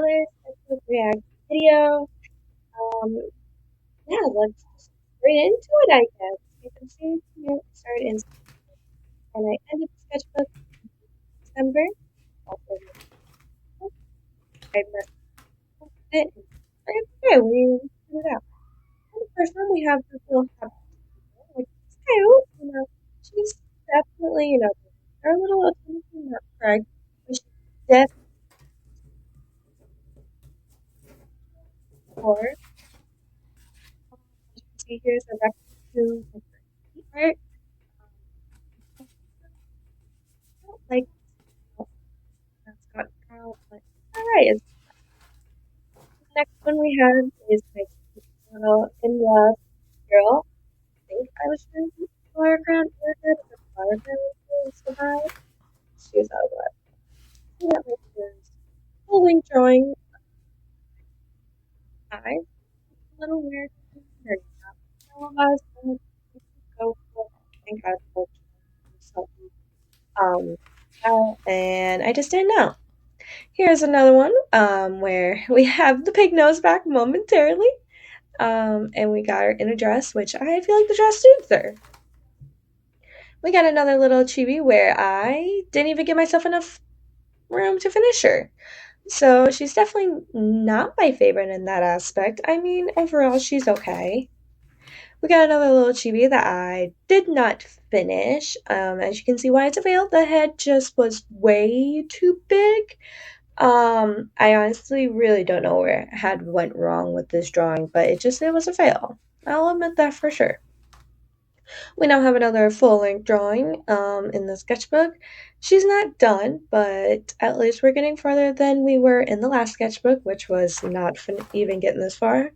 another Sketchbook React video. Um, yeah, let's just straight into it, I guess. You can see here, I started in and I ended the sketchbook in December. Also, I messed up with it. And okay, we figured it out. And the first one, we have this little happy, which is cute. She's definitely, they're a little automatically not correct, but she's definitely for. As you can see, here's a reference to the art. Um, I don't like that's got out, but alright. The next one we have is my little in love girl. I think I was trying to color ground order, but the color ground was so high. She was out of luck. So that was his full length drawing eyes. A little weird. There you go. All of us go for it. I think I was something. And I just didn't know. Here's another one where we have the pig nose back momentarily. And we got her in a dress, which I feel like the dress suits her. We got another little chibi where I didn't even give myself enough room to finish her. So she's definitely not my favorite in that aspect. I mean, overall, she's okay. We got another little chibi that I did not finish. As you can see why it's a fail, the head just was way too big. I honestly really don't know where I had went wrong with this drawing, but it was a fail. I'll admit that for sure. We now have another full-length drawing in the sketchbook. She's not done, but at least we're getting farther than we were in the last sketchbook, which was not even getting this far.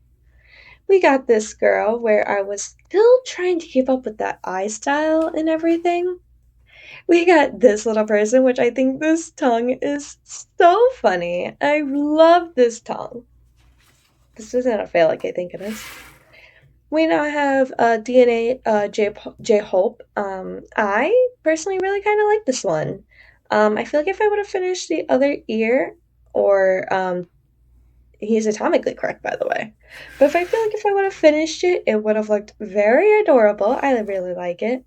We got this girl where I was still trying to keep up with that eye style and everything. We got this little person, which I think this tongue is so funny. I love this tongue. This isn't a fail like I think it is. We now have DNA J Hope. I personally really kind of like this one. I feel like if I would have finished the other ear, or he's atomically correct, by the way. But if I feel like if I would have finished it, it would have looked very adorable. I really like it.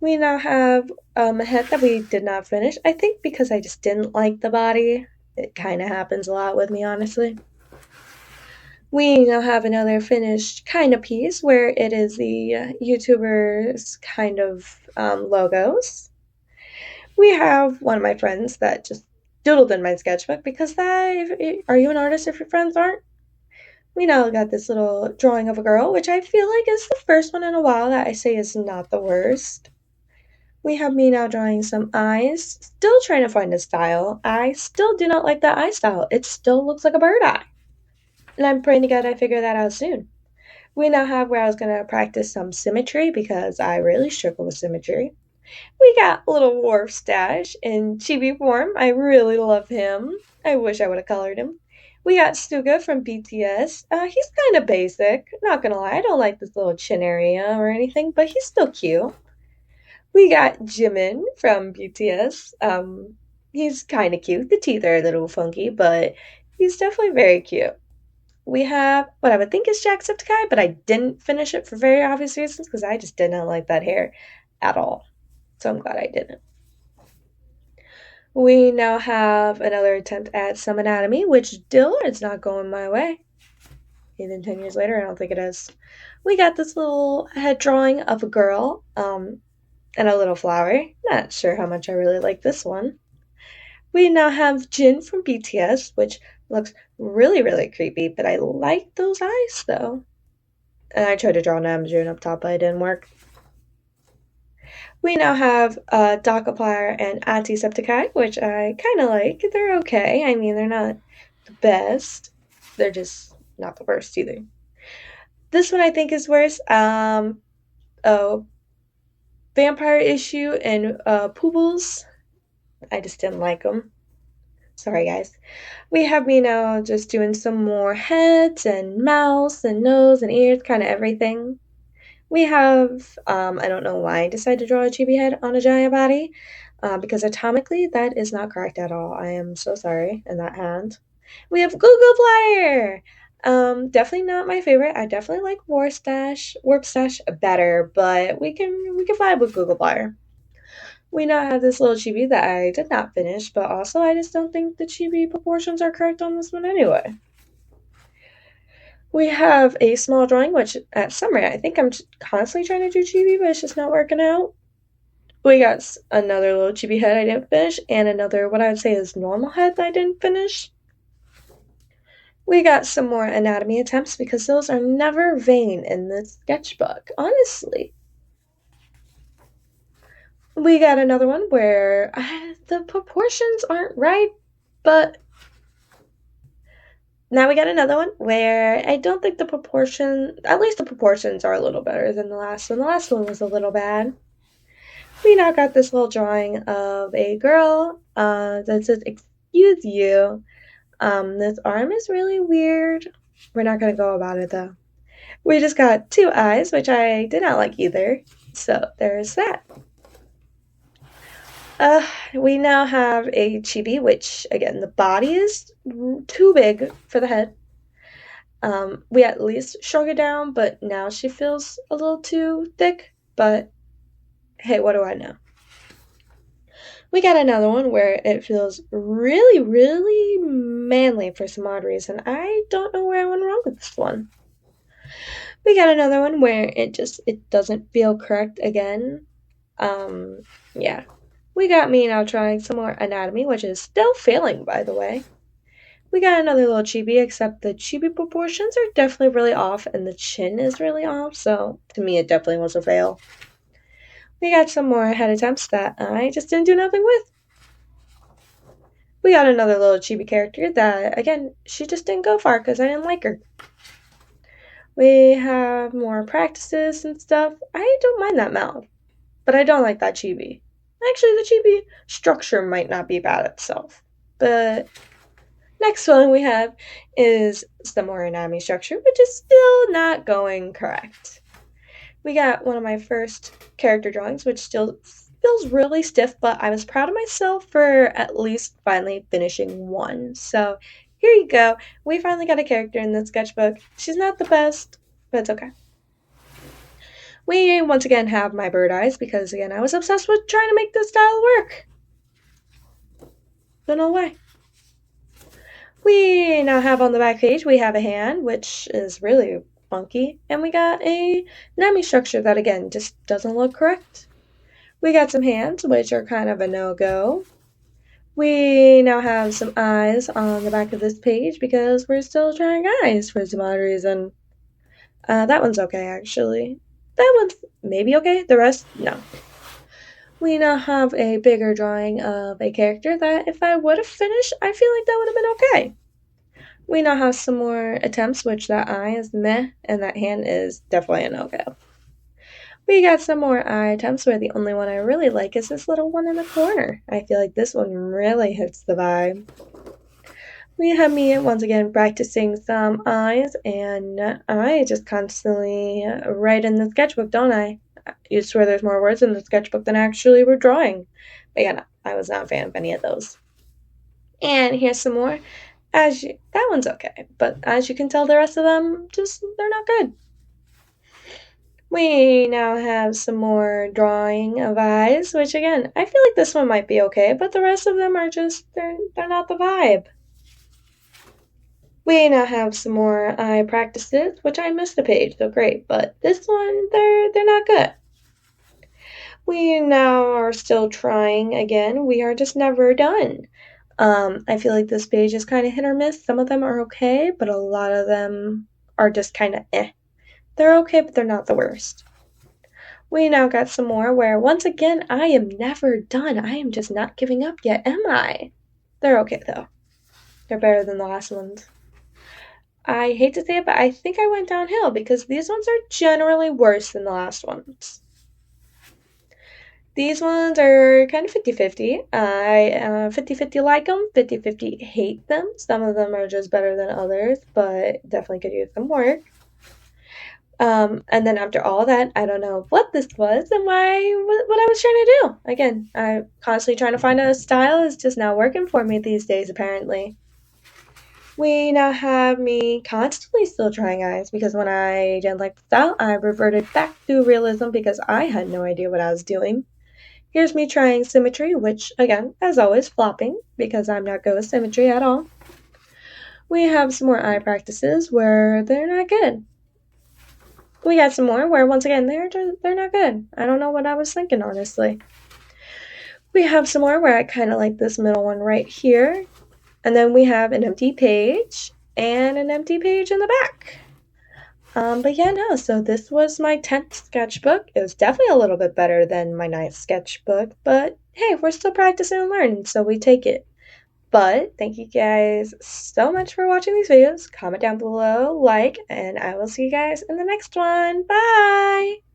We now have a head that we did not finish. I think because I just didn't like the body. It kind of happens a lot with me, honestly. We now have another finished kind of piece where it is the YouTuber's kind of logos. We have one of my friends that just doodled in my sketchbook because are you an artist if your friends aren't? We now got this little drawing of a girl, which I feel like is the first one in a while that I say is not the worst. We have me now drawing some eyes, still trying to find a style. I still do not like that eye style. It still looks like a bird eye. And I'm praying to God I figure that out soon. We now have where I was going to practice some symmetry because I really struggle with symmetry. We got little Worf Stash in chibi form. I really love him. I wish I would have colored him. We got Stuga from BTS. He's kind of basic. Not gonna lie, I don't like this little chin area or anything, but he's still cute. We got Jimin from BTS. He's kind of cute. The teeth are a little funky, but he's definitely very cute. We have what I would think is Jacksepticeye, but I didn't finish it for very obvious reasons because I just did not like that hair at all. So I'm glad I didn't. We now have another attempt at some anatomy, which still is not going my way. Even 10 years later, I don't think it is. We got this little head drawing of a girl and a little flower. Not sure how much I really like this one. We now have Jin from BTS, which looks really, really creepy, but I like those eyes though. And I tried to draw Namjoon up top, but it didn't work. We now have Darkiplier and Antisepticeye, which I kind of like. They're okay. I mean, they're not the best. They're just not the worst either. This one I think is worse. Oh, Vampire Issue and Poobles. I just didn't like them. Sorry, guys. We have me now just doing some more heads and mouths and nose and ears, kind of everything. We have, I don't know why I decided to draw a chibi head on a giant body, because atomically that is not correct at all. I am so sorry in that hand. We have Google Flyer. Definitely not my favorite. I definitely like Warp Stash better, but we can vibe with Google Flyer. We now have this little chibi that I did not finish, but also I just don't think the chibi proportions are correct on this one anyway. We have a small drawing, which at summary, I think I'm constantly trying to do chibi, but it's just not working out. We got another little chibi head I didn't finish, and another what I would say is normal head that I didn't finish. We got some more anatomy attempts because those are never vain in this sketchbook, honestly. We got another one where the proportions aren't right, but now we got another one where I don't think at least the proportions are a little better than the last one. The last one was a little bad. We now got this little drawing of a girl that says, "Excuse you." This arm is really weird. We're not going to go about it though. We just got two eyes, which I did not like either. So there's that. We now have a chibi, which again, the body is too big for the head. We at least shrunk it down, but now she feels a little too thick. But hey, what do I know? We got another one where it feels really, really manly for some odd reason. I don't know where I went wrong with this one. We got another one where it doesn't feel correct again. Yeah. We got me now trying some more anatomy, which is still failing, by the way. We got another little chibi, except the chibi proportions are definitely really off, and the chin is really off, so to me it definitely was a fail. We got some more head attempts that I just didn't do nothing with. We got another little chibi character that, again, she just didn't go far because I didn't like her. We have more practices and stuff. I don't mind that mouth, but I don't like that chibi. Actually, the chibi structure might not be bad itself, but next one we have is the more anatomy structure, which is still not going correct. We got one of my first character drawings, which still feels really stiff, but I was proud of myself for at least finally finishing one. So here you go. We finally got a character in the sketchbook. She's not the best, but it's okay. We once again have my bird eyes because, again, I was obsessed with trying to make this style work. Don't know why. We now have on the back page, we have a hand, which is really funky, and we got a Nami structure that, again, just doesn't look correct. We got some hands, which are kind of a no-go. We now have some eyes on the back of this page because we're still trying eyes for some odd reason. That one's okay, actually. That one's maybe okay, the rest, no. We now have a bigger drawing of a character that if I would have finished, I feel like that would have been okay. We now have some more attempts, which that eye is meh, and that hand is definitely a no-go. We got some more eye attempts where the only one I really like is this little one in the corner. I feel like this one really hits the vibe. We have me once again practicing some eyes, and I just constantly write in the sketchbook, don't I? You swear there's more words in the sketchbook than actually we're drawing. But yeah, no, I was not a fan of any of those. And here's some more. That one's okay, but as you can tell, the rest of them they're not good. We now have some more drawing of eyes, which again, I feel like this one might be okay, but the rest of them are they're not the vibe. We now have some more eye practices, which I missed a page, so great, but this one, they're not good. We now are still trying again. We are just never done. I feel like this page is kind of hit or miss. Some of them are okay, but a lot of them are just kind of eh. They're okay, but they're not the worst. We now got some more where, once again, I am never done. I am just not giving up yet, am I? They're okay, though. They're better than the last ones. I hate to say it, but I think I went downhill because these ones are generally worse than the last ones. These ones are kind of 50-50. I 50-50 like them, 50-50 hate them. Some of them are just better than others, but definitely could use some work. And then after all that, I don't know what this was and what I was trying to do. Again, I'm constantly trying to find a style is just not working for me these days, apparently. We now have me constantly still trying eyes because when I didn't like the style, I reverted back to realism because I had no idea what I was doing. Here's me trying symmetry, which, again, as always, flopping because I'm not good with symmetry at all. We have some more eye practices where they're not good. We got some more where, once again, they're not good. I don't know what I was thinking, honestly. We have some more where I kind of like this middle one right here. And then we have an empty page and an empty page in the back. But yeah, no, so this was my 10th sketchbook. It was definitely a little bit better than my 9th sketchbook, but hey, we're still practicing and learning, so we take it. But thank you guys so much for watching these videos. Comment down below, like, and I will see you guys in the next one. Bye!